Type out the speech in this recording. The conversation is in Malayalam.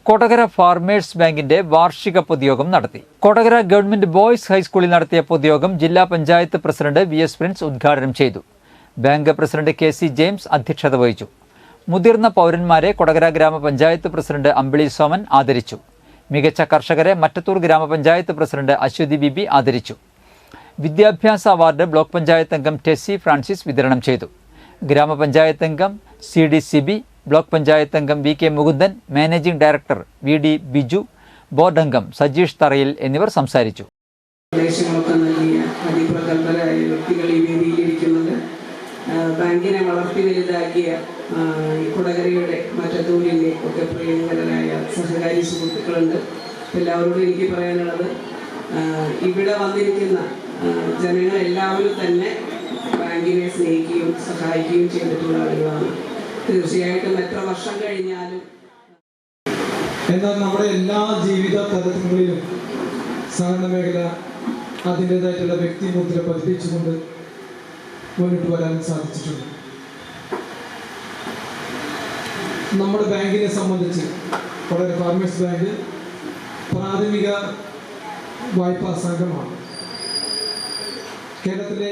കൊടകര ഫാർമേഴ്സ് ബാങ്കിന്റെ വാർഷിക പൊതുയോഗം നടത്തി. കൊടകര ഗവൺമെന്റ് ബോയ്സ് ഹൈസ്കൂളിൽ നടത്തിയ പൊതുയോഗം ജില്ലാ പഞ്ചായത്ത് പ്രസിഡന്റ് VS പ്രിൻസ് ഉദ്ഘാടനം ചെയ്തു. ബാങ്ക് പ്രസിഡന്റ് KC ജെയിംസ് അധ്യക്ഷത വഹിച്ചു. മുതിർന്ന പൗരന്മാരെ കൊടകര ഗ്രാമപഞ്ചായത്ത് പ്രസിഡന്റ് അമ്പിളി സോമൻ ആദരിച്ചു. മികച്ച കർഷകരെ മറ്റത്തൂർ ഗ്രാമപഞ്ചായത്ത് പ്രസിഡന്റ് അശ്വതി ബിബി ആദരിച്ചു. വിദ്യാഭ്യാസ അവാർഡ് ബ്ലോക്ക് പഞ്ചായത്ത് അംഗം ടെസ്സി ഫ്രാൻസിസ് വിതരണം ചെയ്തു. ഗ്രാമപഞ്ചായത്ത് അംഗം CD സിബി, ബ്ലോക്ക് പഞ്ചായത്ത് അംഗം VK Mukundan, managing director VD Biju, board അംഗം സജീഷ് തറയിൽ എന്നിവർ സംസാരിച്ചു. ബാങ്കിനെ വളർത്തി വലുതാക്കിയ കൊടകരയുടെ മറ്റത്തൂരിലെ ഒക്കെ പ്രിയങ്കരനായ സഹകാരി സുഹൃത്തുക്കളുണ്ട്. എല്ലാവരോടും എനിക്ക് പറയാനുള്ളത്, ഇവിടെ വന്നിരിക്കുന്ന ജനങ്ങളെല്ലാവരും തന്നെ ബാങ്കിനെ സ്നേഹിക്കുകയും സഹായിക്കുകയും ചെയ്തിട്ടുള്ള ആളുകളാണ്. തീർച്ചയായിട്ടും എത്ര വർഷം കഴിഞ്ഞാലും എന്നാൽ നമ്മുടെ എല്ലാ ജീവിത തലങ്ങളിലും സഹകരണ മേഖല അതിൻ്റെതായിട്ടുള്ള വ്യക്തിമുദ്ര പതിപ്പിച്ചുകൊണ്ട് മുന്നോട്ട് വരാൻ സാധിച്ചിട്ടുണ്ട്. നമ്മുടെ ബാങ്കിനെ സംബന്ധിച്ച് കൊടകര ഫാർമേഴ്സ് ബാങ്ക് പ്രാഥമിക വായ്പാ സംഘമാണ്. കേരളത്തിലെ